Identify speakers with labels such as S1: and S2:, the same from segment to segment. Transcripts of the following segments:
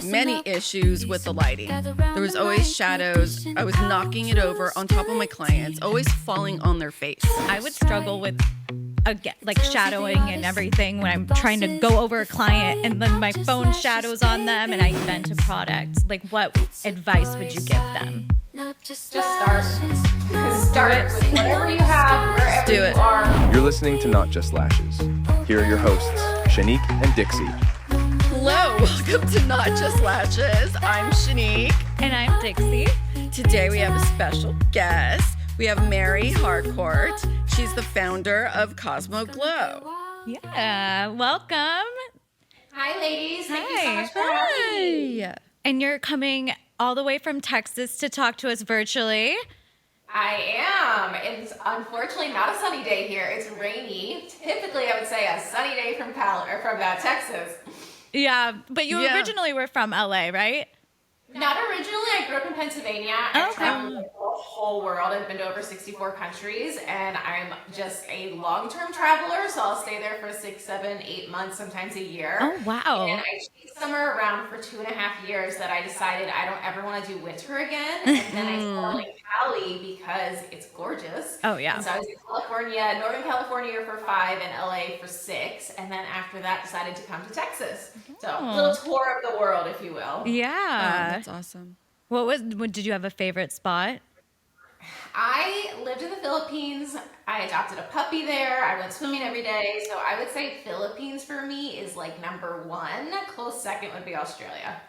S1: many issues with the lighting. There was always shadows. I was knocking it over on top of my clients, always falling on their face.
S2: I would struggle with like shadowing and everything when I'm trying to go over a client and then my phone shadows on them and I invent a product. Like, what advice would you give them?
S3: Just start. Start with whatever you have, wherever
S1: do
S3: you
S1: it.
S3: are.
S4: You're listening to Not Just Lashes. Here are your hosts, Shannique and Dixie.
S1: Hello, welcome to Not Just Lashes. I'm Shannique.
S2: And I'm Dixie.
S1: Today we have a special guest. We have Mary Harcourt. She's the founder of CosmoGlo.
S2: Yeah, welcome.
S3: Hi, ladies. Thank you so much for having me.
S1: Hi.
S2: And you're coming all the way from Texas to talk to us virtually.
S3: I am. It's unfortunately not a sunny day here. It's rainy. Typically, I would say a sunny day from Texas.
S2: Yeah, but you originally were from LA, right?
S3: Not originally. I grew up in Pennsylvania. I've traveled the whole world. I've been to over 64 countries, and I'm just a long-term traveler, so I'll stay there for 6, 7, 8 months, sometimes a year.
S2: Oh, wow.
S3: And I chased summer around for 2.5 years that I decided I don't ever want to do winter again. And then I settled in Cali because it's gorgeous.
S2: Oh, yeah.
S3: And so I was in California, Northern California for 5 and LA for 6. And then after that, decided to come to Texas. So a little tour of the world, if you will.
S2: Yeah.
S1: That's awesome.
S2: Did you have a favorite spot?
S3: I lived in the Philippines. I adopted a puppy there. I went swimming every day. So I would say Philippines for me is like number 1. Close second would be Australia.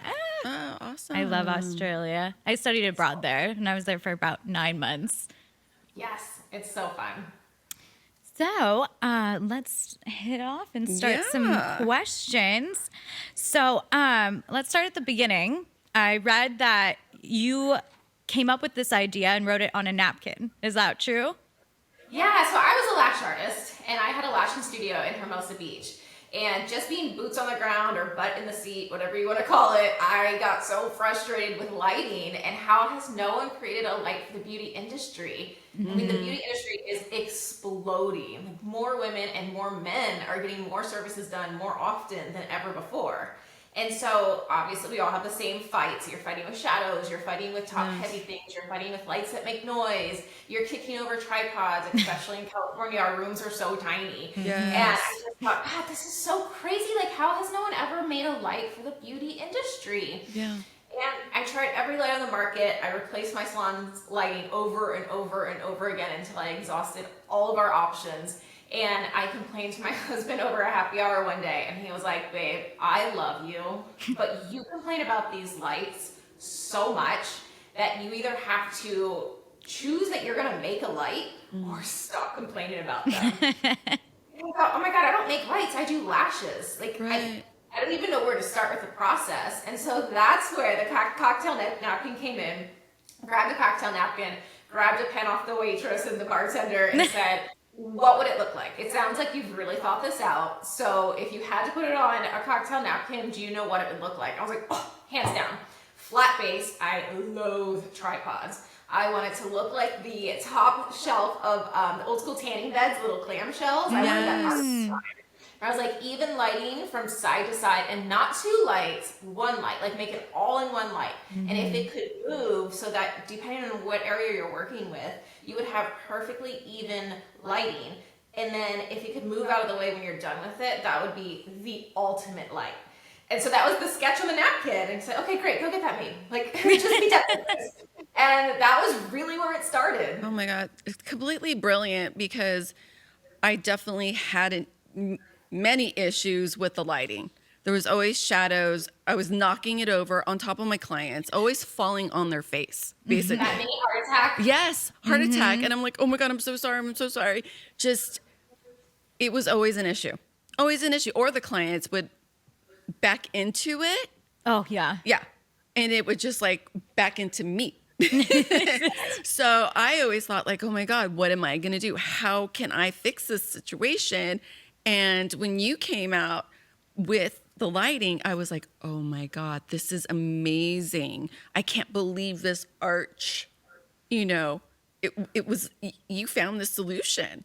S1: Oh, awesome.
S2: I love Australia. I studied abroad there, and I was there for about 9 months.
S3: Yes, it's so fun.
S2: So let's hit off and start some questions. So let's start at the beginning. I read that you came up with this idea and wrote it on a napkin. Is that true?
S3: Yeah, so I was a lash artist, and I had a lashing studio in Hermosa Beach. And just being boots on the ground or butt in the seat, whatever you want to call it, I got so frustrated with lighting and how has no one created a light for the beauty industry. I mean, the beauty industry is exploding. Like, more women and more men are getting more services done more often than ever before. And so obviously we all have the same fights. You're fighting with shadows, you're fighting with top heavy things, you're fighting with lights that make noise, you're kicking over tripods, especially in California, our rooms are so tiny.
S1: Yes.
S3: And I just thought, God, this is so crazy. Like, how has no one ever made a light for the beauty industry?
S1: Yeah.
S3: And I tried every light on the market. I replaced my salon's lighting over and over and over again until I exhausted all of our options. And I complained to my husband over a happy hour one day, and he was like, babe, I love you, but you complain about these lights so much that you either have to choose that you're gonna make a light or stop complaining about them. And I thought, oh my God, I don't make lights, I do lashes. Like,
S1: Right.
S3: I don't even know where to start with the process. And so that's where the cocktail napkin came in. Grabbed a cocktail napkin, grabbed a pen off the waitress and the bartender and said, what would it look like? It sounds like you've really thought this out. So if you had to put it on a cocktail napkin, do you know what it would look like? I was like, oh, hands down. Flat base. I loathe tripods. I want it to look like the top shelf of the old school tanning beds, little clamshells. I wanted that part of the time. I was like, even lighting from side to side, and not 2 lights, 1 light, like make it all in 1 light. And if it could move so that depending on what area you're working with, you would have perfectly even lighting. And then if it could move out of the way when you're done with it, that would be the ultimate light. And so that was the sketch on the napkin. And said, okay, great, go get that made. Like, just be done with this. And that was really where it started.
S1: Oh my God. It's completely brilliant because I definitely had many issues with the lighting. There was always shadows. I was knocking it over on top of my clients, always falling on their face, basically.
S3: That mini heart attack.
S1: Yes, heart attack. And I'm like, oh my God, I'm so sorry. I'm so sorry. Just, it was always an issue. Always an issue. Or the clients would back into it.
S2: Oh, yeah.
S1: Yeah. And it would just like back into me. So I always thought like, oh my God, what am I going to do? How can I fix this situation? And when you came out with the lighting, I was like, oh my God, this is amazing. I can't believe this arch, it was, you found the solution.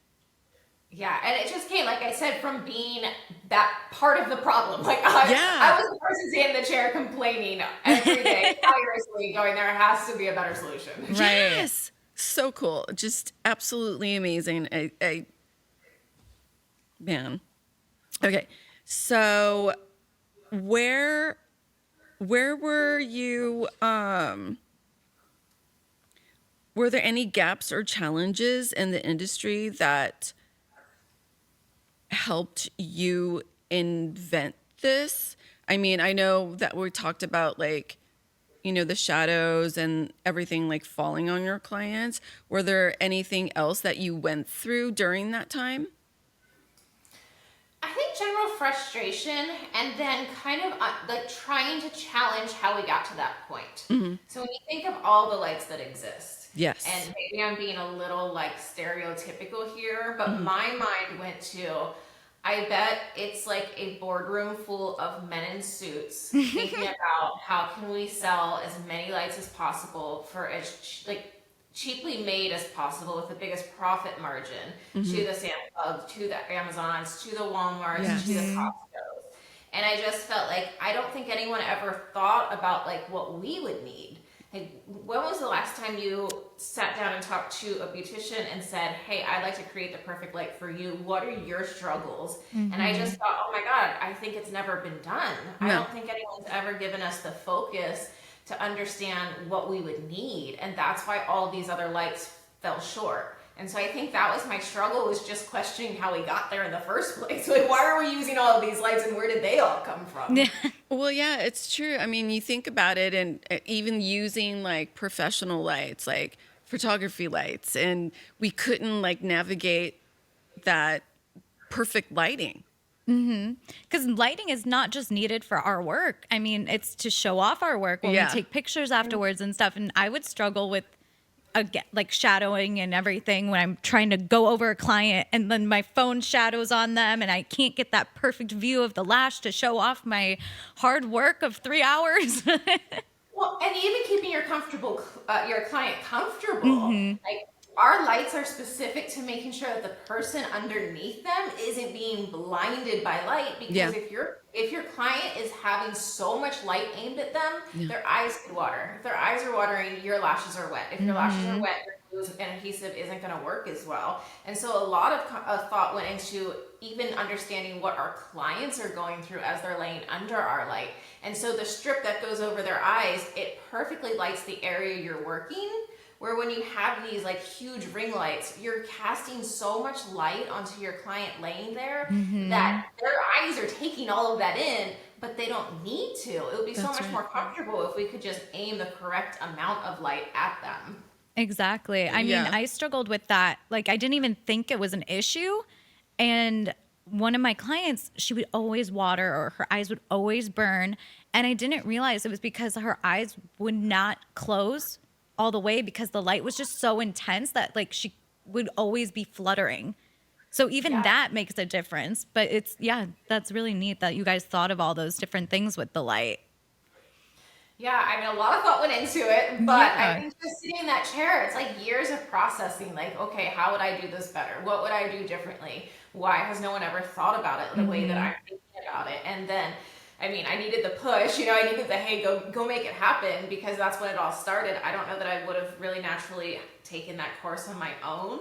S3: Yeah, and it just came, like I said, from being that part of the problem. Like I was the person sitting in the chair complaining every day, tirelessly going, there has to be a better solution.
S2: Right.
S1: Yes. So cool. Just absolutely amazing. Man. Okay. So where were you, were there any gaps or challenges in the industry that helped you invent this? I mean, I know that we talked about like, you know, the shadows and everything like falling on your clients. Were there anything else that you went through during that time?
S3: I think general frustration and then kind of like trying to challenge how we got to that point.
S1: Mm-hmm.
S3: So when you think of all the lights that exist,
S1: Yes.
S3: and maybe I'm being a little like stereotypical here, but
S1: Mm-hmm.
S3: my mind went to, I bet it's like a boardroom full of men in suits thinking about how can we sell as many lights as possible for as cheaply made as possible with the biggest profit margin to the Samsung, to the Amazons, to the Walmarts,
S1: Yes.
S3: to the Costco's. And I just felt like I don't think anyone ever thought about like what we would need. Like, when was the last time you sat down and talked to a beautician and said, hey, I'd like to create the perfect light for you. What are your struggles? And I just thought, oh my God, I think it's never been done. I
S1: No.
S3: don't think anyone's ever given us the focus to understand what we would need. And that's why all these other lights fell short. And so I think that was my struggle, was just questioning how we got there in the first place. Like, why are we using all of these lights and where did they all come from?
S1: Well, yeah, it's true. I mean, you think about it, and even using like professional lights, like photography lights, and we couldn't like navigate that perfect lighting.
S2: Because lighting is not just needed for our work. I mean, it's to show off our work when we take pictures afterwards and stuff. And I would struggle with like shadowing and everything when I'm trying to go over a client and then my phone shadows on them and I can't get that perfect view of the lash to show off my hard work of 3 hours.
S3: Well, and even keeping your client comfortable. Like, our lights are specific to making sure that the person underneath them isn't being blinded by light. Because if your client is having so much light aimed at them, their eyes could water. If their eyes are watering, your lashes are wet. If your lashes are wet, your glue and adhesive isn't going to work as well. And so a lot of thought went into even understanding what our clients are going through as they're laying under our light. And so the strip that goes over their eyes, it perfectly lights the area you're working. Where when you have these like huge ring lights, you're casting so much light onto your client laying there that their eyes are taking all of that in, but they don't need to. It would be so much more comfortable if we could just aim the correct amount of light at them.
S2: Exactly. I mean, I struggled with that. Like, I didn't even think it was an issue. And one of my clients, she would always water or her eyes would always burn. And I didn't realize it was because her eyes would not close all the way because the light was just so intense that like she would always be fluttering. So even that makes a difference. But it's, that's really neat that you guys thought of all those different things with the light.
S3: Yeah, I mean, a lot of thought went into it, but I think just sitting in that chair, it's like years of processing, like, okay, how would I do this better? What would I do differently? Why has no one ever thought about it the way that I'm thinking about it? And then, I mean, I needed the push, I needed the, hey, go make it happen, because that's when it all started. I don't know that I would have really naturally taken that course on my own,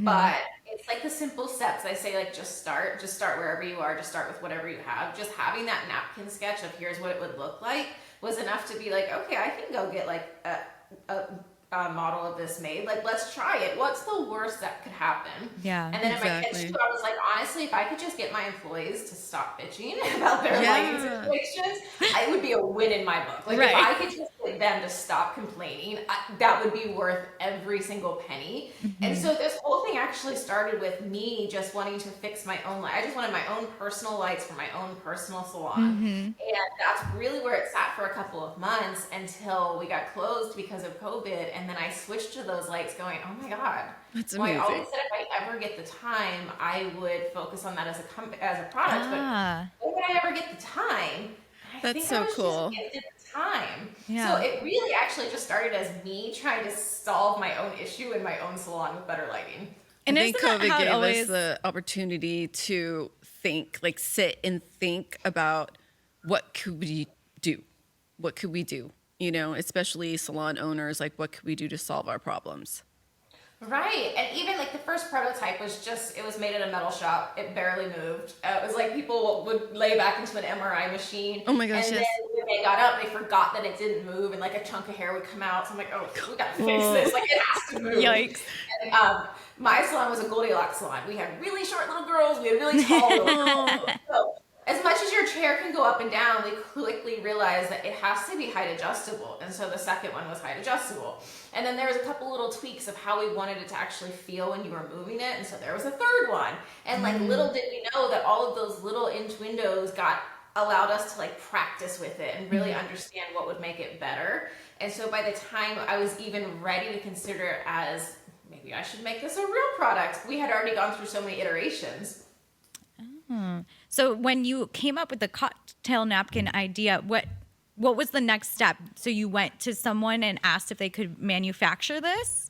S3: but it's like the simple steps. I say, like, just start wherever you are, just start with whatever you have. Just having that napkin sketch of here's what it would look like was enough to be like, okay, I can go get like a model of this made. Like, let's try it. What's the worst that could happen?
S2: Yeah,
S3: and then in my kids too, I was like, honestly, if I could just get my employees to stop bitching about their lighting situations, it would be a win in my book. Like, if I could just get them to stop complaining, that would be worth every single penny. And so this whole thing actually started with me just wanting to fix my own light. I just wanted my own personal lights for my own personal salon. And that's really where it sat for a couple of months until we got closed because of COVID. And then I switched to those lights going, oh my God.
S1: That's
S3: well,
S1: amazing.
S3: I always said if I ever get the time, I would focus on that as a product. But when would I ever get the time?
S1: That's so cool.
S3: Just gifted the time. So it really actually just started as me trying to solve my own issue in my own salon with better lighting.
S1: And I think COVID gave us the opportunity to think, like sit and think about what could we do? What could we do? You know, especially salon owners, like what could we do to solve our problems?
S3: Right. And even like the first prototype was it was made at a metal shop. It barely moved. It was like people would lay back into an MRI machine.
S1: Oh my gosh,
S3: And
S1: yes.
S3: then when they got up, they forgot that it didn't move and like a chunk of hair would come out. So I'm like, oh, we gotta fix this. Like it has to move.
S2: Yikes.
S3: And, my salon was a Goldilocks salon. We had really short little girls. We had really tall little girls. So, as much as your chair can go up and down, we quickly realized that it has to be height adjustable. And so the second one was height adjustable. And then there was a couple little tweaks of how we wanted it to actually feel when you were moving it. And so there was a third one. And like little did we know that all of those little inch windows allowed us to like practice with it and really understand what would make it better. And so by the time I was even ready to consider it as maybe I should make this a real product, we had already gone through so many iterations.
S2: So when you came up with the cocktail napkin idea, what was the next step? So you went to someone and asked if they could manufacture this?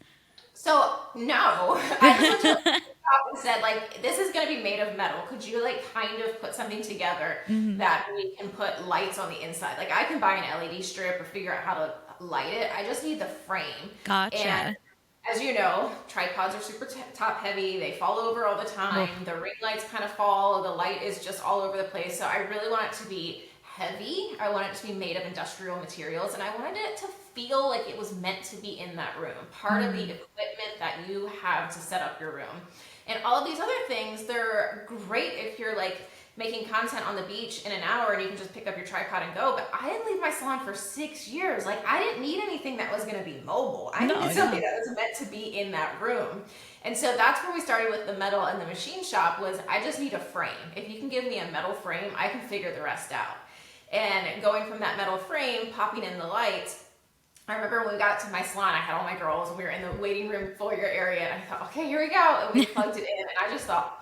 S3: So no, I just went to the shop and said like, this is going to be made of metal. Could you like kind of put something together that we can put lights on the inside? Like I can buy an LED strip or figure out how to light it. I just need the frame.
S2: Gotcha.
S3: And as you know, tripods are super top heavy. They fall over all the time. The ring lights kind of fall. The light is just all over the place. So I really want it to be heavy. I want it to be made of industrial materials. And I wanted it to feel like it was meant to be in that room. Part of the equipment that you have to set up your room. And all of these other things, they're great if you're like making content on the beach in an hour and you can just pick up your tripod and go. But I didn't leave my salon for 6 years. Like I didn't need anything that was going to be mobile. I needed something that was meant to be in that room. And so that's where we started with the metal and the machine shop was I just need a frame. If you can give me a metal frame, I can figure the rest out. And going from that metal frame, popping in the lights, I remember when we got to my salon, I had all my girls and we were in the waiting room foyer area and I thought, okay, here we go. And we plugged it in and I just thought,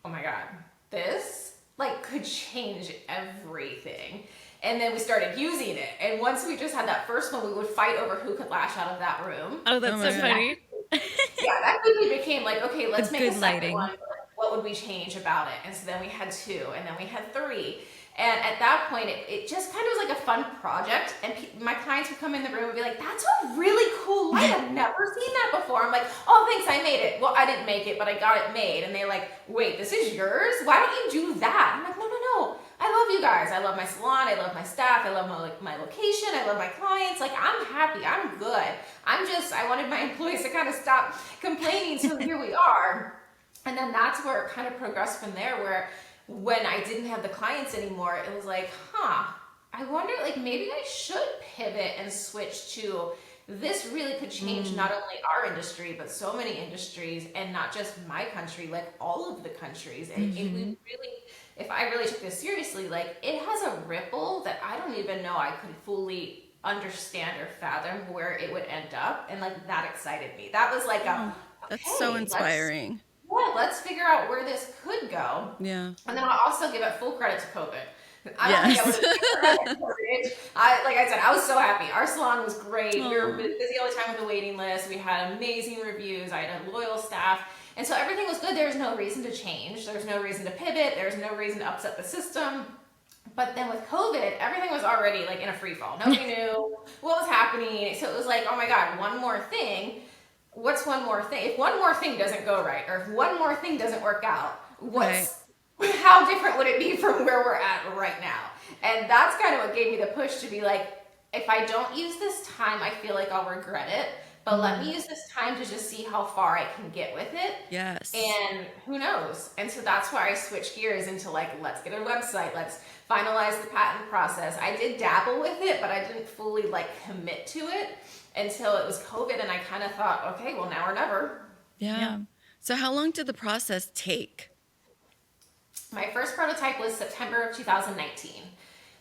S3: oh my God, this like could change everything. And then we started using it. And once we just had that first one, we would fight over who could lash out of that room.
S2: Oh, that's so funny.
S3: Yeah, that quickly became like, okay, let's make a second
S2: lighting.
S3: one. What would we change about it? And so then we had 2 and then we had 3. And at that point, it just kind of was like a fun project. And my clients would come in the room and be like, that's a really cool light. I've never seen that before. I'm like, oh, thanks, I made it. Well, I didn't make it, but I got it made. And they're like, wait, this is yours? Why don't you do that? I'm like, no. I love you guys. I love my salon. I love my staff. I love my location. I love my clients. Like, I'm happy. I'm good. I wanted my employees to kind of stop complaining. So here we are. And then that's where it kind of progressed from there, where when I didn't have the clients anymore, it was like, I wonder, like, maybe I should pivot and switch to this really could change not only our industry, but so many industries, and not just my country, like all of the countries. And if I really took this seriously, like it has a ripple that I don't even know I could fully understand or fathom where it would end up. And like that excited me. That was like
S1: That's so inspiring.
S3: Let's figure out where this could go.
S1: Yeah.
S3: And then I'll also give it full credit to COVID. I don't think I was like I said, I was so happy. Our salon was great. We were busy all the time with the waiting list. We had amazing reviews. I had a loyal staff. And so everything was good. There's no reason to change. There's no reason to pivot. There's no reason to upset the system. But then with COVID, everything was already like in a free fall. Nobody knew what was happening. So it was like, oh my God, one more thing. What's one more thing? If one more thing doesn't go right, or if one more thing doesn't work out, how different would it be from where we're at right now? And that's kind of what gave me the push to be like, if I don't use this time, I feel like I'll regret it. But let me use this time to just see how far I can get with it.
S1: Yes.
S3: And who knows? And so that's why I switched gears into like, let's get a website. Let's finalize the patent process. I did dabble with it, but I didn't fully like commit to it until it was COVID. And I kind of thought, okay, well now or never.
S1: Yeah. So how long did the process take?
S3: My first prototype was September of 2019.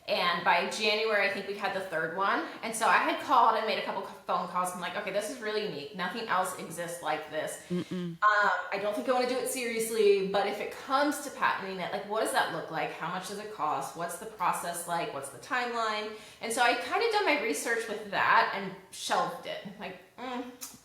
S3: And by January, I think we had the third one. And so I had called and made a couple phone calls. I'm like, okay, this is really unique. Nothing else exists like this. I don't think I want to do it seriously, but if it comes to patenting it, like, what does that look like? How much does it cost? What's the process like? What's the timeline? And so I kind of done my research with that and shelved it. Like,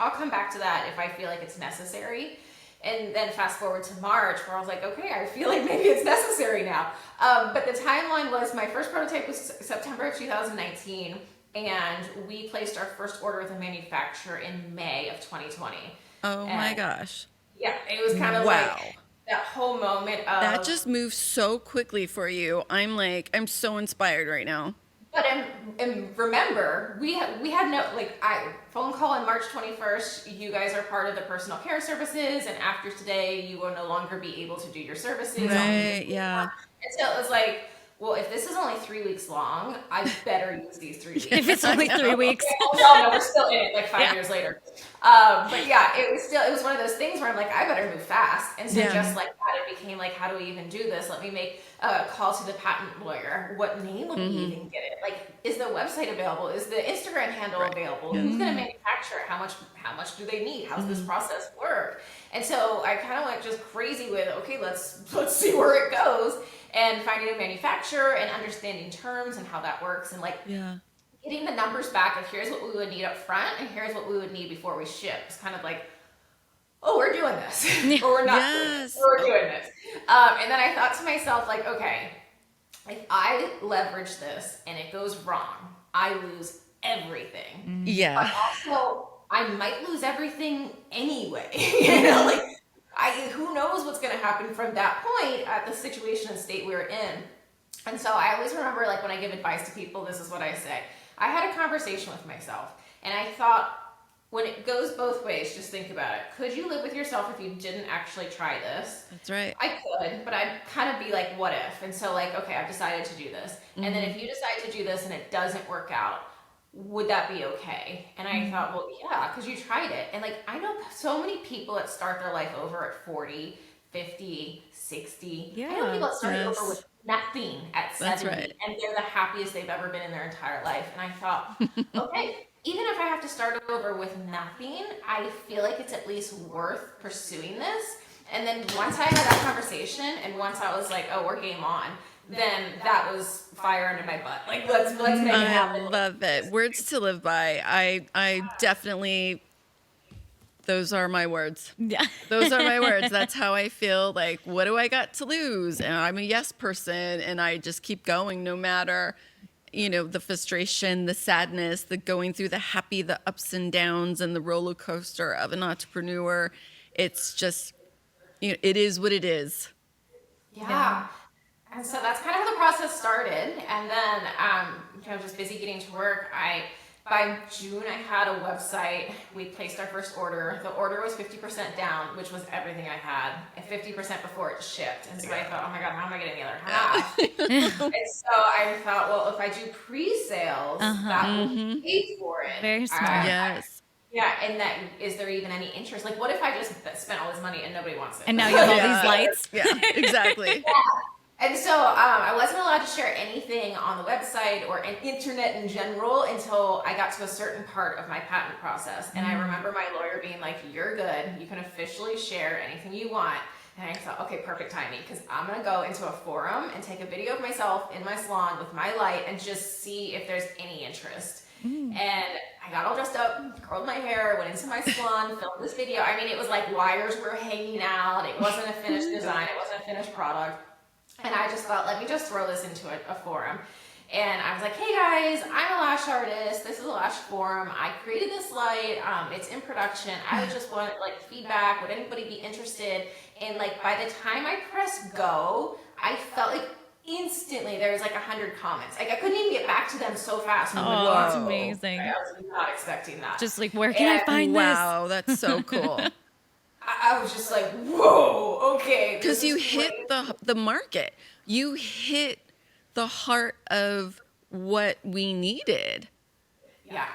S3: I'll come back to that if I feel like it's necessary. And then fast forward to March, where I was like, okay, I feel like maybe it's necessary now. But the timeline was, my first prototype was September of 2019, and we placed our first order with a manufacturer in May of 2020.
S1: Oh
S3: And
S1: my gosh.
S3: yeah, it was kind of like that whole moment of
S1: that just moved so quickly for you. I'm so inspired right now.
S3: But and remember, we had no, like, phone call on March 21st. You guys are part of the personal care services, and after today, you will no longer be able to do your services.
S1: Right? Yeah.
S3: And so it was like, well, if this is only 3 weeks long, I better use these 3 weeks.
S2: If it's only 3 weeks.
S3: Y'all know we're still in it like 5 years later. But yeah, it was one of those things where I'm like, I better move fast. And so just like that, it became like, how do we even do this? Let me make a call to the patent lawyer. What name would we even get it? Like, is the website available? Is the Instagram handle available? Who's going to manufacture it? How much do they need? How's this process work? And so I kind of went just crazy with, okay, let's see where it goes. And finding a manufacturer and understanding terms and how that works, and like getting the numbers back of here's what we would need up front and here's what we would need before we ship. It's kind of like, oh, we're doing this, or we're not. We're doing this. And then I thought to myself, like, okay, if I leverage this and it goes wrong, I lose everything.
S1: Yeah.
S3: But also, I might lose everything anyway. You know, like. Who knows what's going to happen from that point at the situation and state we're in. And so I always remember, like, when I give advice to people, this is what I say. I had a conversation with myself, and I thought, when it goes both ways, just think about it. Could you live with yourself if you didn't actually try this?
S1: That's right.
S3: I could, but I'd kind of be like, what if? And so, like, okay, I've decided to do this. And then if you decide to do this and it doesn't work out, would that be okay? And I thought, well, yeah, because you tried it. And like, I know so many people that start their life over at 40, 50, 60.
S2: Yeah.
S3: I know people that started over with nothing at 70.
S1: Right.
S3: And they're the happiest they've ever been in their entire life. And I thought, okay, even if I have to start over with nothing, I feel like it's at least worth pursuing this. And then once I had that conversation, and once I was like, oh, we're game on, then that was fire under my butt. Like, let's make it happen.
S1: I love it. Words to live by. I definitely, those are my words.
S2: Yeah.
S1: Those are my words. That's how I feel. Like, what do I got to lose? And I'm a yes person, and I just keep going no matter, the frustration, the sadness, the going through the happy, the ups and downs, and the roller coaster of an entrepreneur. It's just, it is what it is.
S3: Yeah. And so that's kind of how the process started. And then, just busy getting to work. By June, I had a website. We placed our first order. The order was 50% down, which was everything I had, and 50% before it shipped. And so I thought, oh my God, how am I getting the other half? And so I thought, well, if I do pre-sales, that will pay for it.
S2: Very smart.
S1: Yes.
S3: Yeah, and that, is there even any interest? Like, what if I just spent all this money and nobody wants it?
S2: And now you have all these lights.
S1: Yeah, exactly.
S3: And so I wasn't allowed to share anything on the website or in internet in general until I got to a certain part of my patent process. And I remember my lawyer being like, you're good. You can officially share anything you want. And I thought, okay, perfect timing, because I'm going to go into a forum and take a video of myself in my salon with my light and just see if there's any interest. And I got all dressed up, curled my hair, went into my salon, filmed this video. I mean, it was like wires were hanging out. It wasn't a finished design. It wasn't a finished product. And I just thought, let me just throw this into a forum. And I was like, hey guys, I'm a lash artist. This is a lash forum. I created this light. It's in production. I would just want like feedback. Would anybody be interested? And like by the time I pressed go, I felt like instantly there was like 100 comments. Like I couldn't even get back to them so fast.
S2: Oh, that's amazing.
S3: I was not expecting that.
S2: Just like, where can I find this?
S1: Wow, that's so cool.
S3: I was just like, whoa, okay.
S1: Because you hit the market. You hit the heart of what we needed.
S3: Yeah.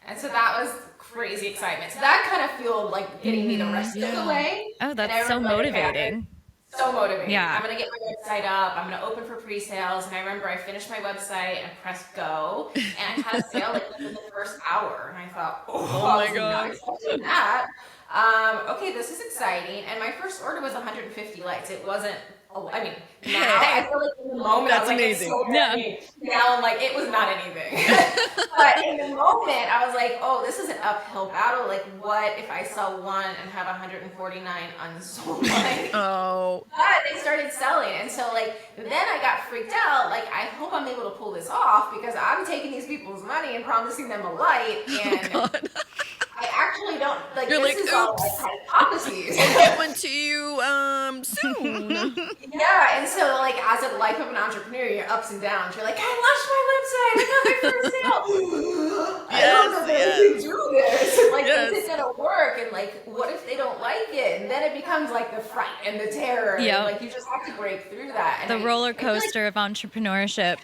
S3: And so that was crazy excitement. So that kind of fueled like getting me the rest of the way.
S2: Oh, that's so motivating.
S3: So motivating.
S2: Yeah.
S3: I'm going to get my website up. I'm going to open for pre-sales. And I remember I finished my website and pressed go. And I had a sale like within the first hour. And I thought, oh my God. Not expecting that. Okay, this is exciting. And my first order was 150 lights. It wasn't, I mean, now I feel like in the moment,
S1: That's
S3: I was like,
S1: amazing.
S3: it's so heavy. Now I'm like, it was not anything. But in the moment, I I was like, oh, this is an uphill battle. Like, what if I sell one and have 149 unsold? Like,
S1: Oh,
S3: but they started selling. And so, like, then I got freaked out. Like, I hope I'm able to pull this off because I'm taking these people's money and promising them a light. And
S1: God.
S3: I actually don't, like,
S1: You're
S3: this
S1: like,
S3: is all like
S1: oops.
S3: hypotheses.
S1: I'll get one to you soon.
S3: Yeah, and so like as a life of an entrepreneur, you're ups and downs. You're like, I launched my website, I got my first sale. I don't know that I can do this. Like, is it gonna work? And like, what if they don't like it? And then it becomes like the fright and the terror.
S2: Yep.
S3: And, like, you just have to break through that. And
S2: The roller coaster of entrepreneurship.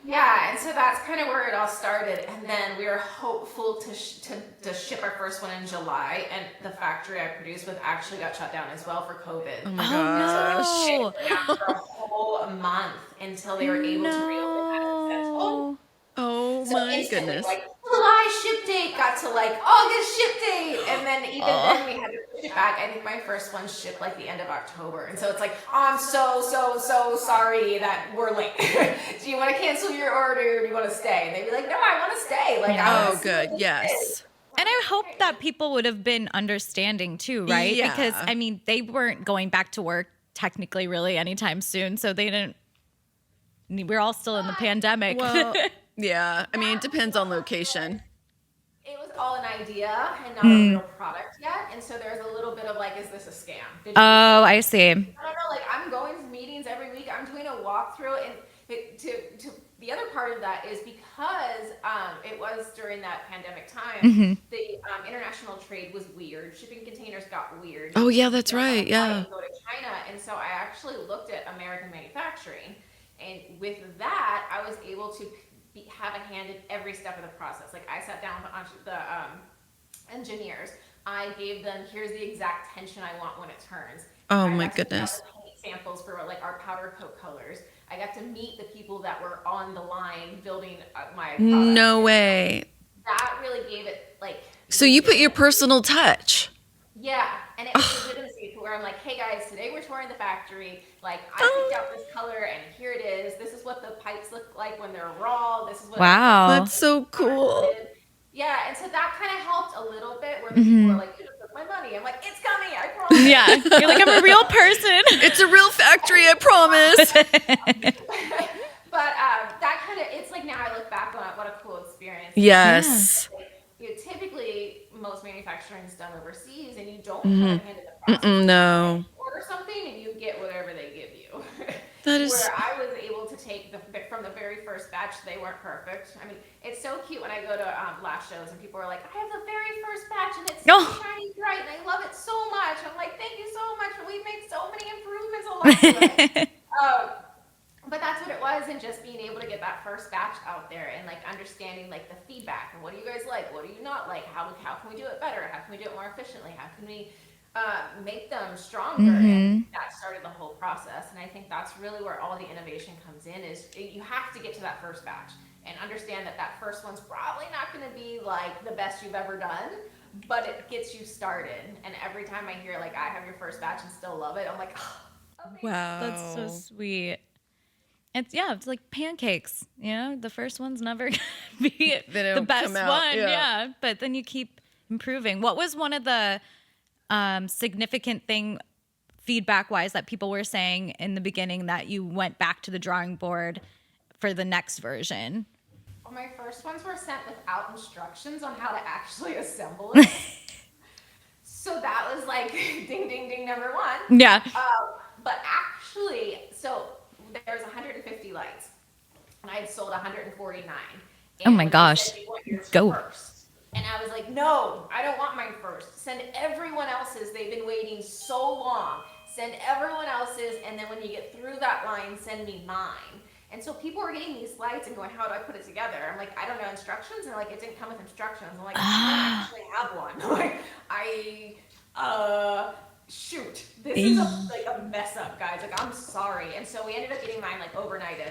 S3: yeah, and so that's kind of where it all started. And then we were hopeful to ship our first one in July, and the factory I produced with actually got shut down as well for COVID.
S1: Oh my gosh.
S2: Oh,
S3: Shut down for a whole month until they were able to reopen as essential.
S1: Oh
S3: So
S1: my
S3: instantly,
S1: goodness.
S3: like July ship date got to like August ship date, and then even then we had to push it back. I think my first one shipped like the end of October, and so it's like, I'm so sorry that we're late. Do you want to cancel your order, or do you want to stay? And they'd be like, no, I want to stay. Like, I
S1: Oh,
S3: wanna see what
S1: good.
S3: this
S1: Yes.
S3: is.
S2: and I hope that people would have been understanding too, right?
S1: Yeah.
S2: Because I mean, they weren't going back to work technically really anytime soon, so they didn't. We're all still in the pandemic.
S1: Well, yeah. I mean, it depends on location.
S3: It was all an idea and not a real product yet, and so there's a little bit of like, is this a scam? Did you
S2: Oh, I see.
S3: I don't know, like I'm going to meetings every week. I'm doing a walkthrough, and to the other part of that is because it was during that pandemic time, the international trade was weird. Shipping containers got weird.
S1: Oh, yeah, that's right.
S3: I
S1: Yeah.
S3: didn't go to China, and so I actually looked at American manufacturing, and with that, I was able to have a hand in every step of the process. Like I sat down with the engineers. I gave them, here's the exact tension I want when it turns.
S1: Oh
S3: I
S1: my
S3: got to
S1: goodness.
S3: develop paint samples for like our powder coat colors. I got to meet the people that were on the line building my product.
S1: No way.
S3: That really gave it like.
S1: So you put your personal touch.
S3: Yeah, and it was legitimacy to where I'm like, hey guys, today we're touring the factory. Like, I picked out this color, and here it is. This is what the pipes look like when they're raw. This is what.
S2: Wow.
S1: That's so cool.
S3: Yeah, and so that kind of helped a little bit where the people were like, you just took my money. I'm like, it's coming, I promise.
S2: Yeah, you're like, I'm a real person.
S1: It's a real factory, I promise.
S3: But that kind of, it's like now I look back on it, what a cool experience.
S1: Yes.
S3: Typically, most manufacturing is done overseas, and you don't have a hand in the process.
S1: No.
S3: Order something, and you get whatever they give you.
S1: That is.
S3: Where I was able to take from the very first batch, they weren't perfect. I mean, it's so cute when I go to Lash shows and people are like, I have the very first batch and it's so shiny bright and I love it so much. I'm like, thank you so much. We've made so many improvements along the way. But that's what it was, and just being able to get that first batch out there and like understanding like the feedback and what do you guys like, what do you not like, how can we do it better, how can we do it more efficiently, how can we make them stronger, and that started the whole process. And I think that's really where all the innovation comes in, is you have to get to that first batch and understand that that first one's probably not going to be like the best you've ever done, but it gets you started. And every time I hear like I have your first batch and still love it, I'm like, oh,
S1: Wow.
S2: That's so sweet. It's like pancakes, you know, the first one's never gonna be the best
S1: come out,
S2: one.
S1: yeah.
S2: Yeah. But then you keep improving. What was one of the significant thing feedback wise that people were saying in the beginning that you went back to the drawing board for the next version?
S3: Well, my first ones were sent without instructions on how to actually assemble it. So that was like ding, ding, ding, number one.
S2: Yeah.
S3: But actually, so there's 150 lights, and I had sold 149.
S2: Oh my gosh. Go.
S3: First. And I was like, no, I don't want mine first. Send everyone else's. They've been waiting so long. Send everyone else's, and then when you get through that line, send me mine. And so people were getting these lights and going, how do I put it together? I'm like, I don't know instructions. And they're like, it didn't come with instructions. I'm like, I don't actually have one. Like, shoot, this is a mess up, guys. Like, I'm sorry. And so we ended up getting mine like overnighted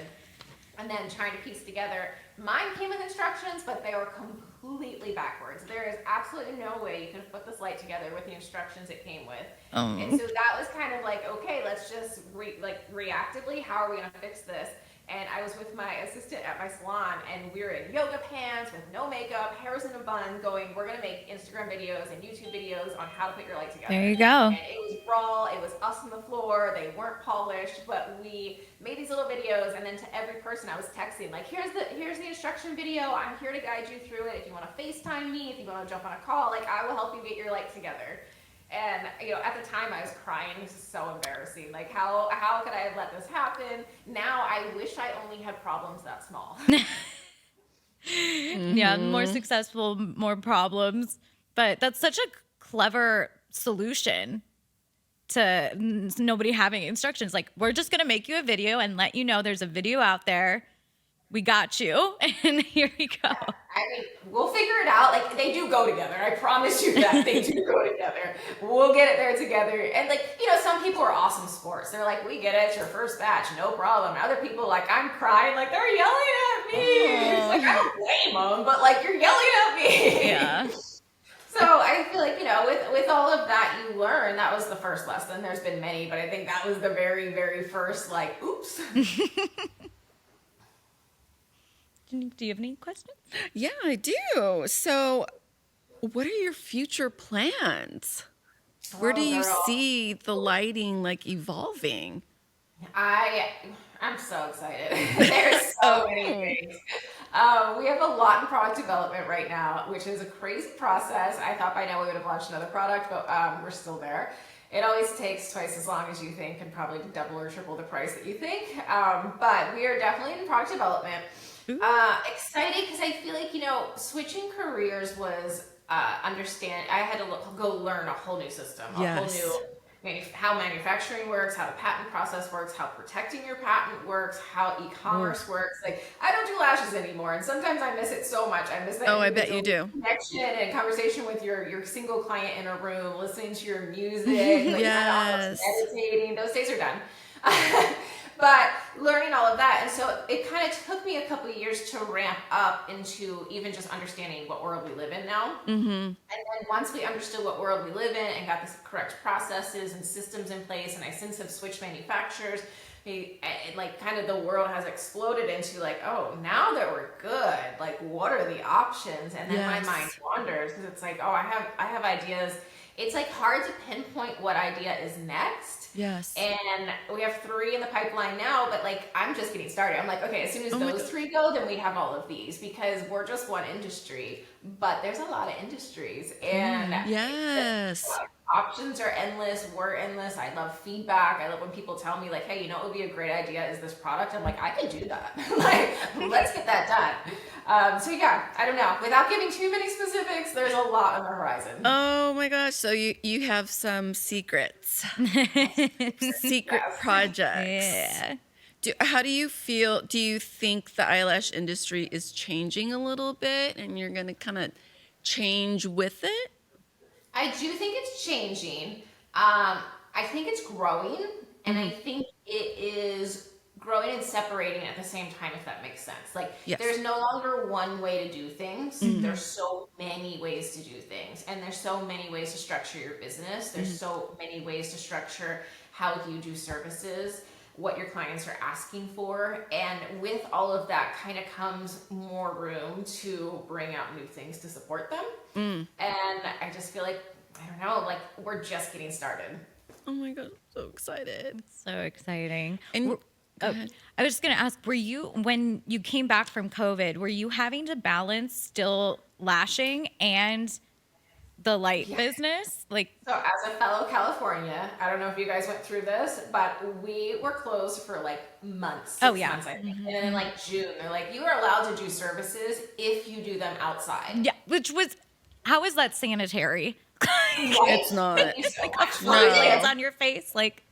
S3: and then trying to piece together. Mine came with instructions, but they were completely backwards. There is absolutely no way you could have put this light together with the instructions it came with. And so that was kind of like, okay, let's just reactively, how are we going to fix this? and I was with my assistant at my salon, and we were in yoga pants with no makeup, hair was in a bun, going, we're gonna make Instagram videos and YouTube videos on how to put your light together.
S2: There you go.
S3: And it was raw, it was us on the floor, they weren't polished, but we made these little videos, and then to every person I was texting, like, here's the instruction video, I'm here to guide you through it. If you wanna FaceTime me, if you wanna jump on a call, like, I will help you get your light together. And, you know, at the time I was crying. This is so embarrassing. Like, how could I have let this happen? Now I wish I only had problems that small.
S2: Yeah, more successful, more problems. But that's such a clever solution to nobody having instructions. Like, we're just going to make you a video and let you know there's a video out there. We got you. And here we go.
S3: I mean, we'll figure it out. Like, they do go together. I promise you that they do go together. We'll get it there together. And, like, you know, some people are awesome sports. They're like, we get it. It's your first batch. No problem. Other people, like, I'm crying. Like, they're yelling at me. It's like, I don't blame them, but, like, you're yelling at me.
S2: Yeah.
S3: So I feel like, you know, with all of that you learn, that was the first lesson. There's been many, but I think that was the very, very first, like, oops.
S2: Do you have any questions?
S1: Yeah, I do. So, what are your future plans? Where do you see the lighting like evolving?
S3: I'm so excited. There's so many things. We have a lot in product development right now, which is a crazy process. I thought by now we would have launched another product, but we're still there. It always takes twice as long as you think, and probably double or triple the price that you think. But we are definitely in product development. Excited because I feel like, you know, switching careers was I had to go learn a whole new system, a whole new how manufacturing works, how the patent process works, how protecting your patent works, how e-commerce works. Like, I don't do lashes anymore, and sometimes I miss it so much. I miss that.
S1: Oh, I bet you do.
S3: Connection and conversation with your single client in a room, listening to your music, like,
S1: yes,
S3: meditating. Those days are done. But learning all of that, and so it kind of took me a couple of years to ramp up into even just understanding what world we live in now. Mm-hmm. And then once we understood what world we live in and got the correct processes and systems in place, and I since have switched manufacturers, like, kind of the world has exploded into like, oh, now that we're good, like, what are the options? And then my mind wanders because it's like, oh, I have ideas. It's like hard to pinpoint what idea is next.
S1: Yes.
S3: And we have 3 in the pipeline now, but like, I'm just getting started. I'm like, okay, as soon as those 3 go, then we have all of these, because we're just one industry, but there's a lot of industries, and
S1: yes,
S3: options are endless. We're endless. I love feedback. I love when people tell me like, hey, you know what would be a great idea is this product. I'm like, I can do that. Like, let's get that done. So yeah, I don't know. Without giving too many specifics, there's a lot on the horizon.
S1: Oh my gosh. So you have some secrets, secret projects.
S2: Yeah.
S1: How do you feel? Do you think the eyelash industry is changing a little bit and you're going to kind of change with it?
S3: I do think it's changing. I think it's growing, and I think it is growing and separating at the same time, if that makes sense. Like, there's no longer one way to do things. There's so many ways to do things, and there's so many ways to structure your business. There's so many ways to structure how you do services, what your clients are asking for, and with all of that kind of comes more room to bring out new things to support them. And I just feel like, I don't know, like, we're just getting started.
S1: Oh my God, I'm so excited.
S2: So exciting.
S1: And
S2: I was just going to ask, when you came back from COVID, were you having to balance still lashing and the light business? Like,
S3: so as a fellow California, I don't know if you guys went through this, but we were closed for like months. 6 months, I think. And then in like June, they're like, you are allowed to do services if you do do them outside.
S2: Yeah, how is that sanitary?
S1: It's not.
S2: Hands on your face, like.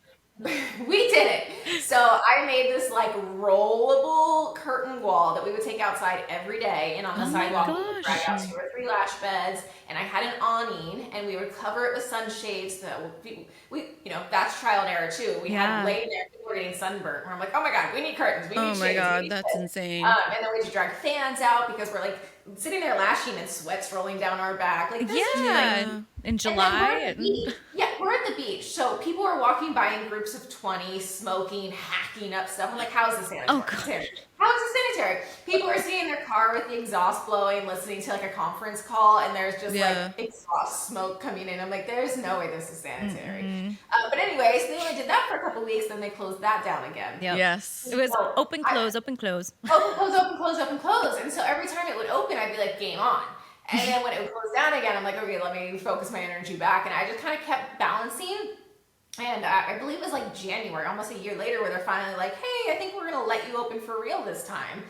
S3: We did it. So I made this like rollable curtain wall that we would take outside every day, and on the sidewalk we would drag out 2 or 3 lash beds, and I had an awning, and we would cover it with sunshades. That we you know, that's trial and error too. We had laid there, people were getting sunburnt, where I'm like, oh my God, we need curtains, we need shades. Oh my
S1: God, that's insane.
S3: And then we had to drag fans out because we're like sitting there lashing and sweat's rolling down our back. Like, this
S2: in July.
S3: we're at the beach, so people are walking by in groups of 20, smoking, hacking up stuff. I'm like, how is this sanitary?
S2: Oh, gosh.
S3: How is this sanitary? People are sitting in their car with the exhaust blowing, listening to like a conference call, and there's just like exhaust smoke coming in. I'm like, there's no way this is sanitary. But anyways, they only did that for a couple weeks, then they closed that down again.
S2: Yep.
S1: Yes.
S2: It was open, close, open, close.
S3: Open, close, open, close, open, close. And so every time it would open, I'd be like, game on. And then when it would close down again, I'm like, okay, let me focus my energy back. And I just kind of kept balancing. And I believe it was like January, almost a year later, where they're finally like, hey, I think we're going to let you open for real this time.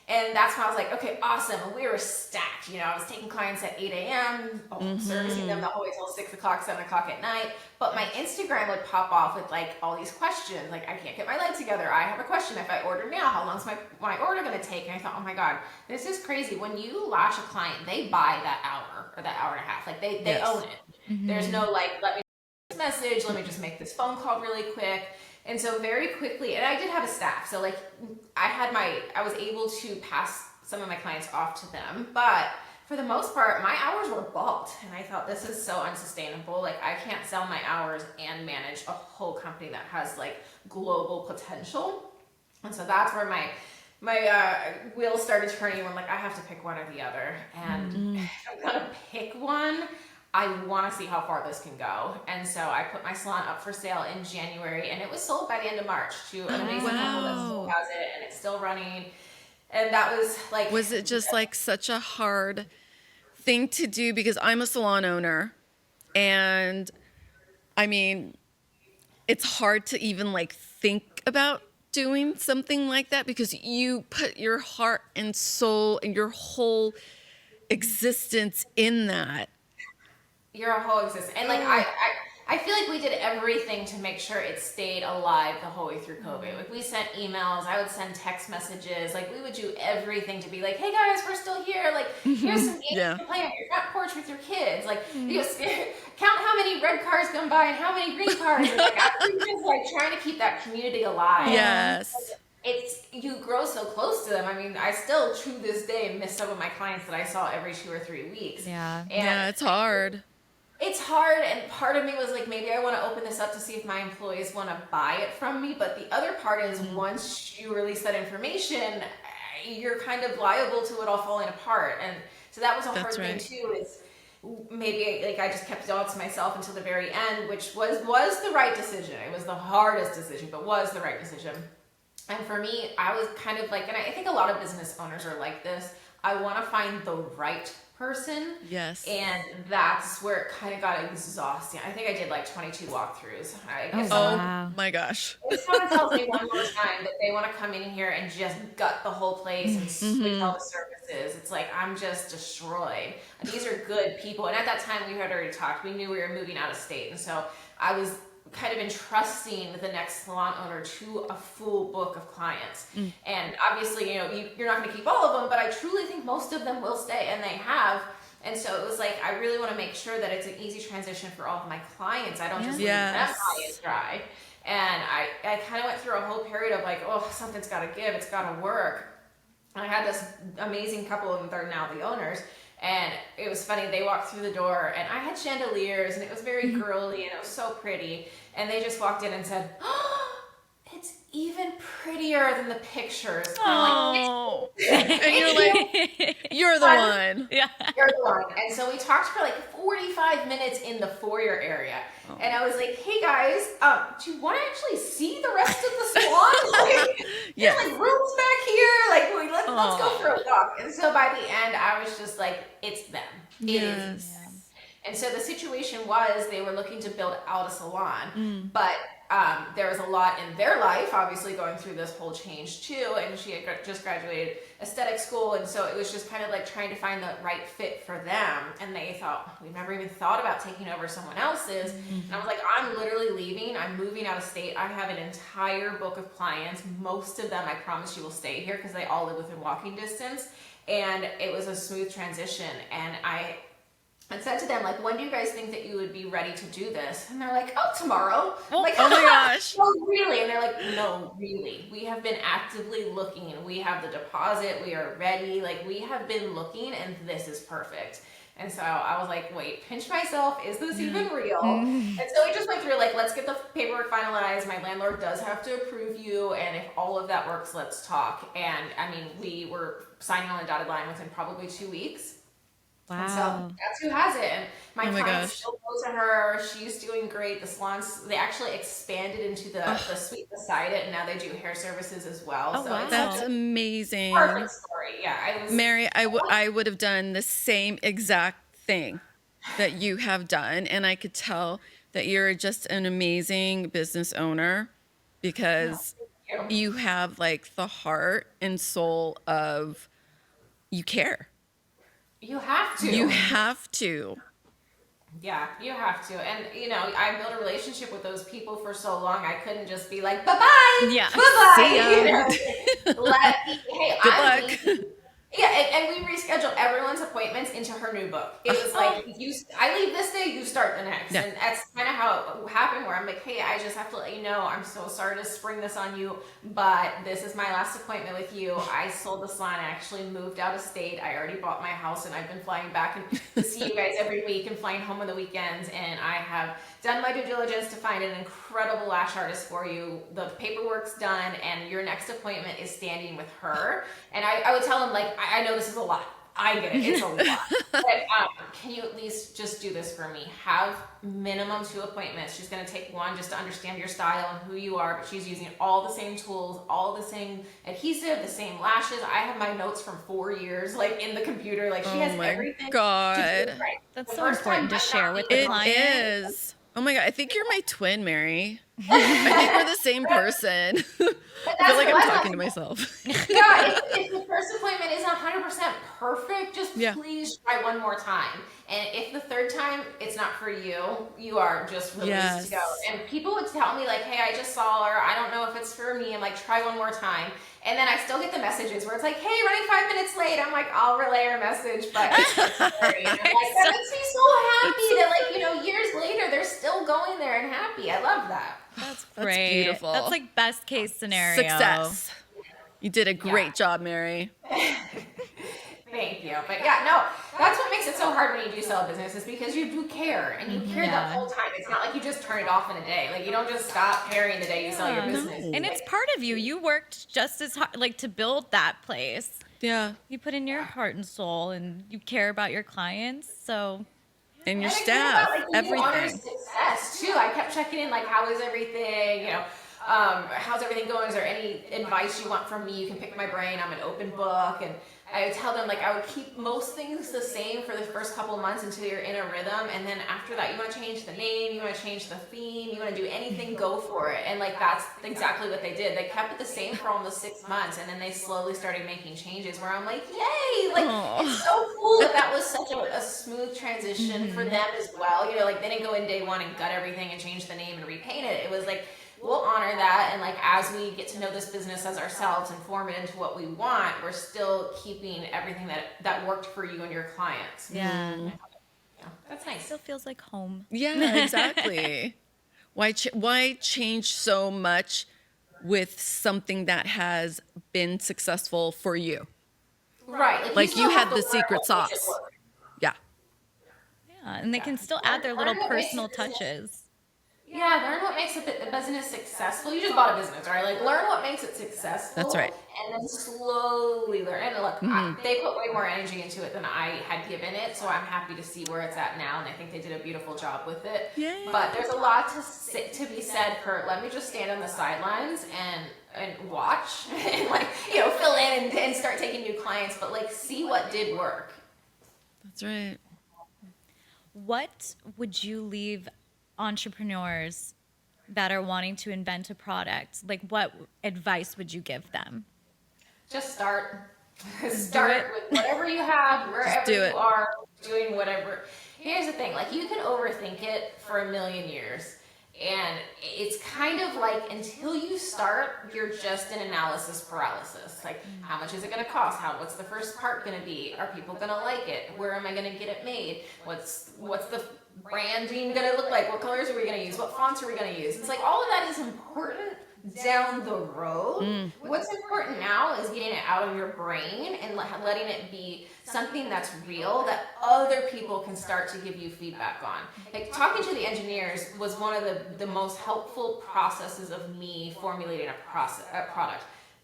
S3: And that's when I was like, okay, awesome. And we were stacked. You know, I was taking clients at 8 a.m., servicing them the whole way till 6 o'clock, 7 o'clock at night. But my Instagram would pop off with like all these questions. Like, I can't get my life together. I have a question. If I order now, how long is my order going to take? And I thought, oh my God, this is crazy. When you lash a client, they buy that hour or that hour and a half. Like they own it. There's no like, let me this message, let me just make this phone call really quick. And so very quickly, and I did have a staff. So like I was able to pass some of my clients off to them, but for the most part, my hours were booked. And I thought, this is so unsustainable. Like, I can't sell my hours and manage a whole company that has like global potential. And so that's where my wheels started turning when like, I have to pick one or the other. And if I'm gonna pick one, I want to see how far this can go. And so I put my salon up for sale in January, and it was sold by the end of March to an amazing couple that still has it, and it's still running. And that was like...
S1: Was it just like such a hard thing to do? Because I'm a salon owner, and I mean, it's hard to even like think about doing something like that, because you put your heart and soul and your whole existence in that.
S3: Your whole existence. And like, I feel like we did everything to make sure it stayed alive the whole way through COVID. Like, we sent emails, I would send text messages, like we would do everything to be like, hey guys, we're still here. Like, here's some games to play on your front porch with your kids. Like, you know, count how many red cars come by and how many green cars. And, like, I was just like trying to keep that community alive.
S1: Yes.
S3: You grow so close to them. I mean, I still to this day miss some of my clients that I saw every 2 or 3 weeks.
S2: Yeah.
S1: Yeah, it's hard.
S3: It's hard, and part of me was like, maybe I want to open this up to see if my employees want to buy it from me. But the other part is, once you release that information, you're kind of liable to it all falling apart. And so that was a hard thing too, is maybe like I just kept it all to myself until the very end, which was the right decision. It was the hardest decision, but was the right decision. And for me, I was kind of like, and I think a lot of business owners are like this, I want to find the right person.
S1: Yes.
S3: And that's where it kind of got exhausting. I think I did like 22 walkthroughs.
S1: Oh my gosh.
S3: If someone tells me one more time that they want to come in here and just gut the whole place and switch all the services, it's like, I'm just destroyed. These are good people. And at that time, we had already talked. We knew we were moving out of state. And so I was kind of entrusting the next salon owner to a full book of clients. And obviously, you know, you're not going to keep all of them, but I truly think most of them will stay, and they have. And so it was like, I really want to make sure that it's an easy transition for all of my clients. I don't just leave them high and dry. And I kind of went through a whole period of like, oh, something's got to give. It's got to work. And I had this amazing couple of them that are now the owners. And it was funny, they walked through the door and I had chandeliers and it was very girly and it was so pretty. And they just walked in and said, oh, it's even prettier than the pictures.
S1: Oh, and you're like, you're the one.
S2: Yeah.
S3: You're the one. And so we talked for like 45 minutes in the foyer area. And I was like, hey guys, do you want to actually see the rest of the salon? Like, there's like rooms back here. Like, let's go for a walk. And so by the end, I was just like, it's them. It is them. And so the situation was, they were looking to build out a salon, but there was a lot in their life, obviously going through this whole change too. And she had just graduated aesthetic school. And so it was just kind of like trying to find the right fit for them. And they thought, we've never even thought about taking over someone else's. And I was like, I'm literally leaving. I'm moving out of state. I have an entire book of clients. Most of them, I promise you, will stay here because they all live within walking distance. And it was a smooth transition. And I said to them, like, when do you guys think that you would be ready to do this? And they're like, oh, tomorrow. I'm like,
S1: oh my gosh.
S3: Oh, really? And they're like, no, really. We have been actively looking. We have the deposit. We are ready. Like, we have been looking and this is perfect. And so I was like, wait, pinch myself, is this even real? And so we just went through, like, let's get the paperwork finalized. My landlord does have to approve you. And if all of that works, let's talk. And I mean, we were signing on the dotted line within probably 2 weeks. And so
S2: Wow.
S3: that's who has it. And my
S1: Oh my
S3: clients
S1: gosh.
S3: still go to her. She's doing great. The salons, they actually expanded into the suite beside it, and now they do hair services as well.
S2: Oh,
S3: So
S2: wow.
S3: it's
S1: That's
S3: such a
S1: amazing.
S3: perfect story. Yeah, I was
S1: Mary, I would have done the same exact thing that you have done. And I could tell that you're just an amazing business owner because
S3: thank you.
S1: you have like the heart and soul of you care.
S3: You have to.
S1: You have to.
S3: Yeah, you have to. And, you know, I built a relationship with those people for so long, I couldn't just be like, bye-bye,
S2: Yeah.
S3: bye-bye.
S1: See ya.
S3: You know, hey,
S1: Good
S3: I'm
S1: luck.
S3: leaving. Yeah, and we rescheduled everyone's appointments into her new book. It was like, I leave this day, you start the next.
S1: Yeah.
S3: And that's kind of how it happened, where I'm like, hey, I just have to let you know, I'm so sorry to spring this on you, but this is my last appointment with you. I sold the salon. I actually moved out of state. I already bought my house, and I've been flying back and to see you guys every week and flying home on the weekends. And I have done my due diligence to find an incredible lash artist for you. The paperwork's done, and your next appointment is standing with her. And I would tell him, like, I know this is a lot. I get it. It's a lot. But can you at least just do this for me? Have minimum 2 appointments. She's going to take 1 just to understand your style and who you are, but she's using all the same tools, all the same adhesive, the same lashes. I have my notes from 4 years, like, in the computer. Like, she has
S1: Oh my
S3: everything to
S1: God.
S3: do it right.
S2: That's
S3: The
S2: so
S3: first time
S2: important to
S3: might
S2: share
S3: not
S2: with
S3: be
S2: the
S1: It
S2: client.
S1: is. Oh my God. I think you're my twin, Mary. I think we're the same person.
S3: But
S1: I feel
S3: that's
S1: like
S3: what
S1: I'm
S3: I
S1: talking to
S3: thought.
S1: myself.
S3: Yeah, if the first appointment isn't 100% perfect, just
S1: Yeah.
S3: please try one more time. And if the third time it's not for you, you are just released to go.
S1: Yes.
S3: And people would tell me, like, hey, I just saw her. I don't know if it's for me. I'm like, try one more time. And then I still get the messages where it's like, hey, running 5 minutes late. I'm like, I'll relay your message, but it's scary. And I'm like, that makes me so happy that, like, you know, years later, they're still going there and happy. I love that.
S2: That's
S1: That's
S2: great.
S1: beautiful.
S2: That's like best case scenario.
S1: Success. You did a great
S3: Yeah.
S1: job, Mary.
S3: Thank you. But yeah, no, that's what makes it so hard when you do sell a business, is because you do care, and you care the
S2: Yeah.
S3: whole time. It's not like you just turn it off in a day. Like, you don't just stop caring the day you sell your
S2: Yeah.
S3: business.
S1: No.
S2: And it's part of you. You worked just as hard, like, to build that place.
S1: Yeah.
S2: You put in your heart and soul, and you care about your clients. So
S1: And your
S3: And I care
S1: staff,
S3: about, like, the new owner's
S1: everything.
S3: success too. I kept checking in, like, how is everything? You know, how's everything going? Is there any advice you want from me? You can pick my brain. I'm an open book. And I would tell them, like, I would keep most things the same for the first couple months until you're in a rhythm. And then after that, you want to change the name, you want to change the theme, you want to do anything, go for it. And, like, that's exactly what they did. They kept it the same for almost 6 months. And then they slowly started making changes where I'm like, yay! Like,
S1: Aw.
S3: it's so cool that was such a smooth transition for them as well. You know, like, they didn't go in day 1 and gut everything and change the name and repaint it. It was like, we'll honor that, and, like, as we get to know this business as ourselves and form it into what we want, we're still keeping everything that worked for you and your clients.
S2: yeah,
S3: Yeah, that's
S2: it
S3: nice.
S2: still feels like home.
S1: Yeah, exactly. Why change so much with something that has been successful for you?
S3: Right.
S1: Like,
S3: still
S1: you
S3: have
S1: had
S3: to
S1: the
S3: learn
S1: secret
S3: what makes it
S1: sauce.
S3: work.
S1: Yeah.
S2: Yeah, and they can still add their little
S3: Learn what makes
S2: personal
S3: a business-
S2: touches.
S3: Yeah, learn what makes a business successful. You just bought a business, right? Like, learn what makes it successful.
S1: That's right.
S3: And then slowly learn. And look, they put way more energy into it than I had given it, so I'm happy to see where it's at now, and I think they did a beautiful job with it.
S1: Yay.
S3: But there's a lot to be said for, let me just stand on the sidelines and watch and, like, you know, fill in and start taking new clients, but, like, see what did work.
S1: That's right.
S2: What would you leave entrepreneurs that are wanting to invent a product? Like, what advice would you give them?
S3: Just start. Start with whatever you have, wherever
S1: do
S3: you
S1: it.
S3: are, doing whatever. Here's the thing, like, you can overthink it for a million years. And it's kind of like, until you start, you're just in analysis paralysis. Like, how much is it going to cost? What's the first part going to be? Are people going to like it? Where am I going to get it made? What's the branding going to look like? What colors are we going to use? What fonts are we going to use? It's like, all of that is important, down the road. What's important now is getting it out of your brain and letting it be something that's real that other people can start to give you feedback on. Like talking to the engineers was one of the most helpful processes of me formulating a product.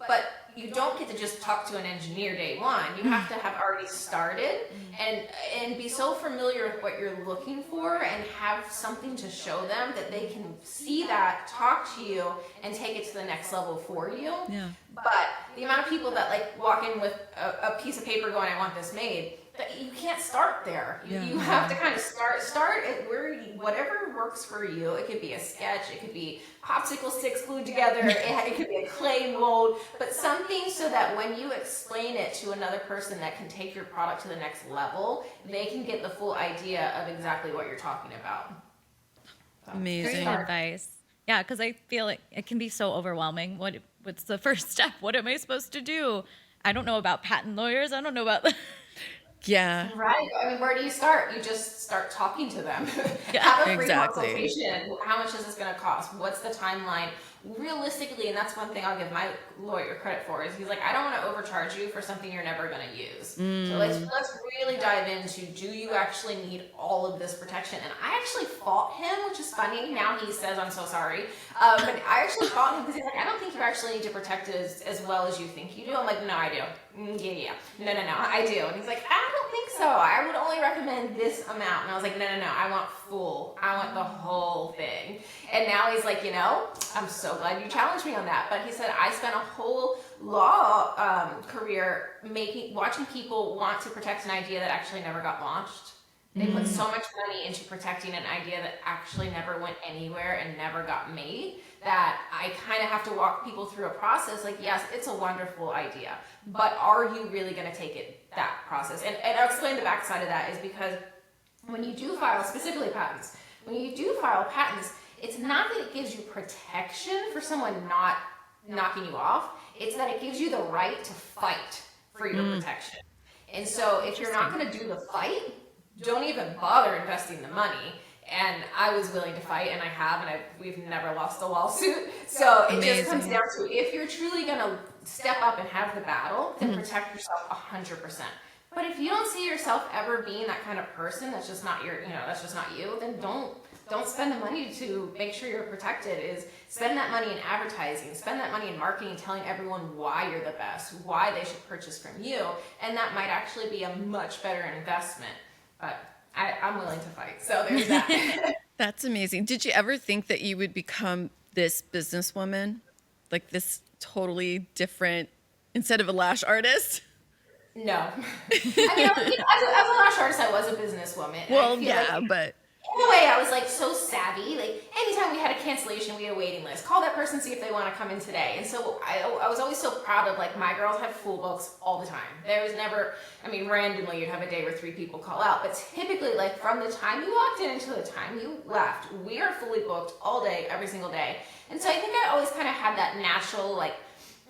S3: But you don't get to just talk to an engineer day one. You have to have already started and be so familiar with what you're looking for and have something to show them that they can see that, talk to you, and take it to the next level for you.
S1: Yeah.
S3: But the amount of people that like walk in with a piece of paper going, I want this made, you can't start there. You have to kind of start at where whatever works for you. It could be a sketch, it could be popsicle sticks glued together, it could be a clay mold, but something so that when you explain it to another person that can take your product to the next level, they can get the full idea of exactly what you're talking about. So,
S1: Amazing
S2: advice. Yeah, because I feel like it can be so overwhelming. What's the first step? What am I supposed to do? I don't know about patent lawyers. I don't know about
S1: Yeah.
S3: Right. I mean, where do you start? You just start talking to them.
S2: Yeah,
S3: Have a free
S1: exactly.
S3: consultation. How much is this going to cost? What's the timeline? Realistically, and that's one thing I'll give my lawyer credit for, is he's like, I don't want to overcharge you for something you're never going to use. So let's really dive into, do you actually need all of this protection? And I actually fought him, which is funny. Now he says, I'm so sorry. But I actually fought him because he's like, I don't think you actually need to protect it as well as you think you do. I'm like, no, I do. Yeah. No, I do. And he's like, I don't think so. I would only recommend this amount. And I was like, no, I want full. I want the whole thing. And now he's like, I'm so glad you challenged me on that. But he said, I spent a whole law career watching people want to protect an idea that actually never got launched. They put so much money into protecting an idea that actually never went anywhere and never got made, that I kind of have to walk people through a process. Like, yes, it's a wonderful idea, but are you really going to take it that process? And I'll explain the backside of that is because when you do file, specifically patents, when you do file patents, it's not that it gives you protection for someone not knocking you off. It's that it gives you the right to fight for your protection. And so if you're not going to do the fight, don't even bother investing the money. And I was willing to fight, and I have, and we've never lost a lawsuit. So it just comes down to, if you're truly going to step up and have the battle, then protect yourself 100%. But if you don't see yourself ever being that kind of person, that's just not that's just not you, then don't spend the money to make sure you're protected. Is spend that money in advertising, spend that money in marketing, telling everyone why you're the best, why they should purchase from you, and that might actually be a much better investment. But I'm willing to fight. So there's that.
S1: That's amazing. Did you ever think that you would become this businesswoman? Like this totally different, instead of a lash artist?
S3: No. I mean, as a lash artist, I was a businesswoman.
S1: Well, yeah, but...
S3: In a way, I was like so savvy. Like anytime we had a cancellation, we had a waiting list. Call that person, see if they want to come in today. And so I was always so proud of, like, my girls had full books all the time. There was never, randomly you'd have a day where 3 people call out. But typically, like, from the time you walked in until the time you left, we are fully booked all day, every single day. And so I think I always kind of had that natural, like,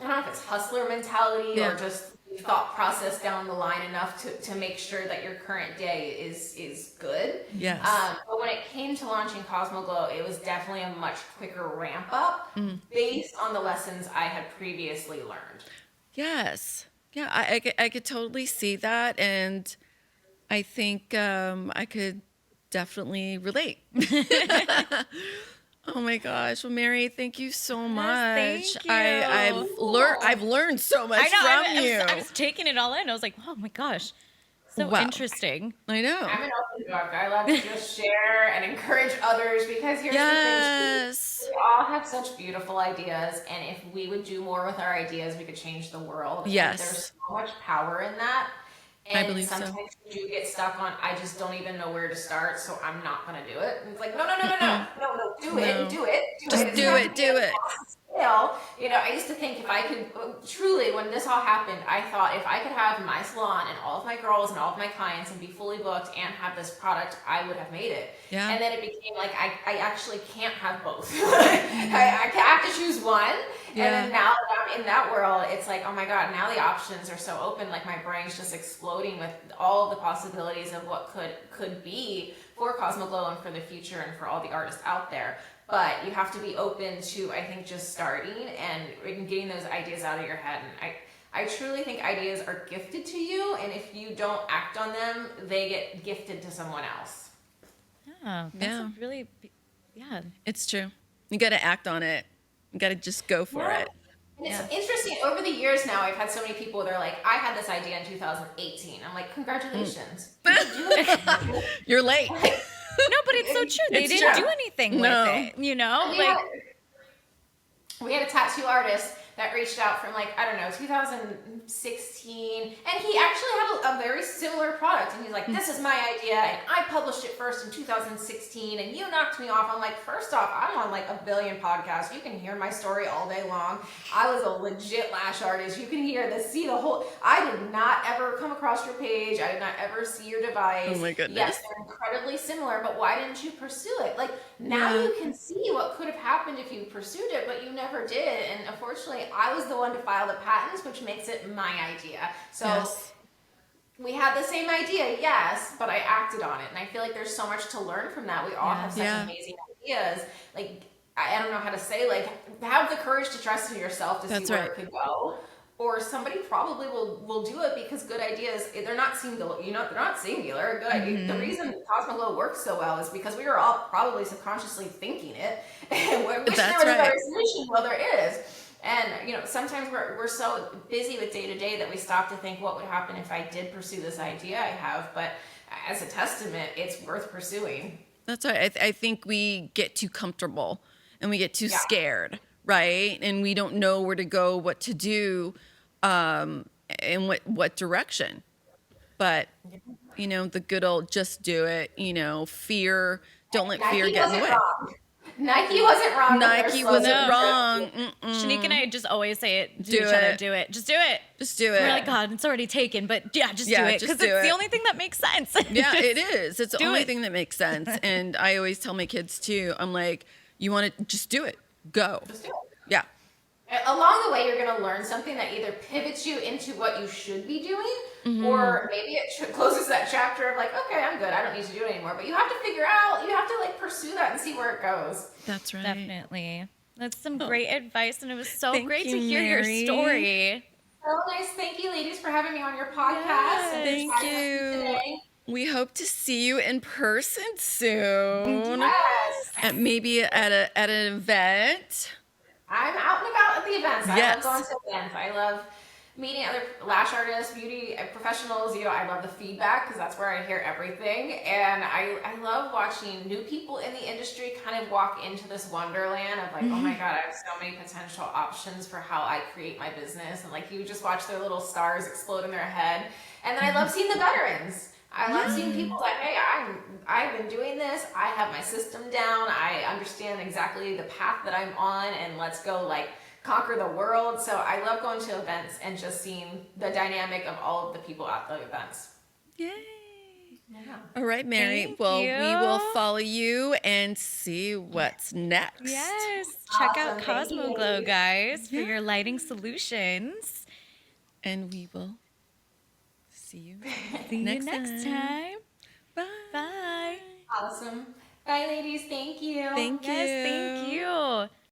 S3: I don't know if it's hustler mentality or just thought process down the line enough to make sure that your current day is good.
S1: Yes.
S3: But when it came to launching CosmoGlo, it was definitely a much quicker ramp up based on the lessons I had previously learned.
S1: Yes. Yeah, I could totally see that. And I think I could definitely relate. Oh my gosh. Well, Mary, thank you so much.
S2: Thank you.
S1: I've learned so much from you.
S2: I was taking it all in. I was like, oh my gosh. So interesting.
S1: I know.
S3: I'm an open book. I love to just share and encourage others, because here's the thing. We all have such beautiful ideas, and if we would do more with our ideas, we could change the world.
S1: Yes.
S3: And there's so much power in that. And
S1: I believe
S3: sometimes
S1: so.
S3: you do get stuck on, I just don't even know where to start, so I'm not going to do it. And it's like, no, do it.
S1: Just do it.
S3: I used to think if I could, truly, when this all happened, I thought if I could have my salon and all of my girls and all of my clients and be fully booked and have this product, I would have made it.
S1: Yeah.
S3: And then it became like, I actually can't have both. I have to choose one.
S1: Yeah.
S3: And then now that I'm in that world, it's like, oh my God, now the options are so open. Like, my brain's just exploding with all the possibilities of what could be for CosmoGlo and for the future and for all the artists out there. But you have to be open to, I think, just starting and getting those ideas out of your head. And I truly think ideas are gifted to you, and if you don't act on them, they get gifted to someone else.
S2: Oh, that's a really,
S1: It's true. You got to act on it. You got to just go for it.
S3: And it's interesting, over the years now, I've had so many people, they're like, I had this idea in 2018. I'm like, congratulations.
S1: You're late.
S2: no, but it's so true. They didn't do anything with it, you know?
S3: We had a tattoo artist that reached out from 2016, and he actually had a very similar product, and he's like, this is my idea, and I published it first in 2016, and you knocked me off. I'm like, first off, I'm on a billion podcasts. You can hear my story all day long. I was a legit lash artist. You can see the whole, I did not ever come across your page. I did not ever see your device.
S1: Oh my goodness.
S3: Yes, they're incredibly similar, but why didn't you pursue it? Now you can see what could have happened if you pursued it, but you never did, and unfortunately, I was the one to file the patents, which makes it my idea. So we had the same idea, yes, but I acted on it. And I feel like there's so much to learn from that. We all have such amazing ideas. I don't know how to say, have the courage to trust in yourself to see where it could go. Or somebody probably will do it, because good ideas, they're not singular. They're not singular. Good idea. The reason CosmoGlo works so well is because we are all probably subconsciously thinking it. And we wish there was a better solution. Well, there is. And, sometimes we're so busy with day to day that we stop to think, what would happen if I did pursue this idea I have? But as a testament, it's worth pursuing.
S1: That's right. I think we get too comfortable and we get too scared, right? And we don't know where to go, what to do, and what direction. But, the good old just do it, fear, don't let fear get in the way.
S3: Wrong. Nike wasn't wrong.
S1: Nike wasn't wrong.
S2: Shanique and I just always say it to each other. Do it. Just do it.
S1: Just do it.
S2: We're like, God, it's already taken, but just do it. Because it's the only thing that makes sense.
S1: Yeah, it is. It's the only thing that makes sense. And I always tell my kids too, I'm like, you want to just do it. Go.
S3: Just do it.
S1: Yeah.
S3: Along the way, you're going to learn something that either pivots you into what you should be doing, or maybe it closes that chapter of okay, I'm good. I don't need to do it anymore. But you have to figure out, you have to pursue that and see where it goes.
S1: That's right.
S2: Definitely. That's some great advice, and it was so great to hear
S1: Mary.
S2: your story.
S3: So nice. Thank you, ladies, for having me on your podcast.
S1: Thank you. We hope to see you in person soon.
S3: Yes.
S1: Maybe at an event.
S3: I'm out and about at the events.
S1: Yes.
S3: I love going to events. I love meeting other lash artists, beauty professionals. I love the feedback, because that's where I hear everything. And I love watching new people in the industry kind of walk into this wonderland of oh my God, I have so many potential options for how I create my business. And you just watch their little stars explode in their head. And then I love seeing the veterans. I love seeing people hey, I've been doing this. I have my system down. I understand exactly the path that I'm on, and let's go conquer the world. So I love going to events and just seeing the dynamic of all of the people at the events.
S1: Yay.
S3: Yeah.
S1: All right, Mary.
S2: Thank
S1: we
S2: you.
S1: will follow you and see what's next.
S2: Yes. Check out
S3: Awesome. Thank you.
S2: CosmoGlo, guys, for your lighting solutions.
S1: And we will see you
S2: See you
S1: next
S2: next
S1: time.
S2: time.
S1: Bye.
S2: Bye.
S3: Awesome. Bye, ladies. Thank you.
S1: Thank you.
S2: Yes, thank you.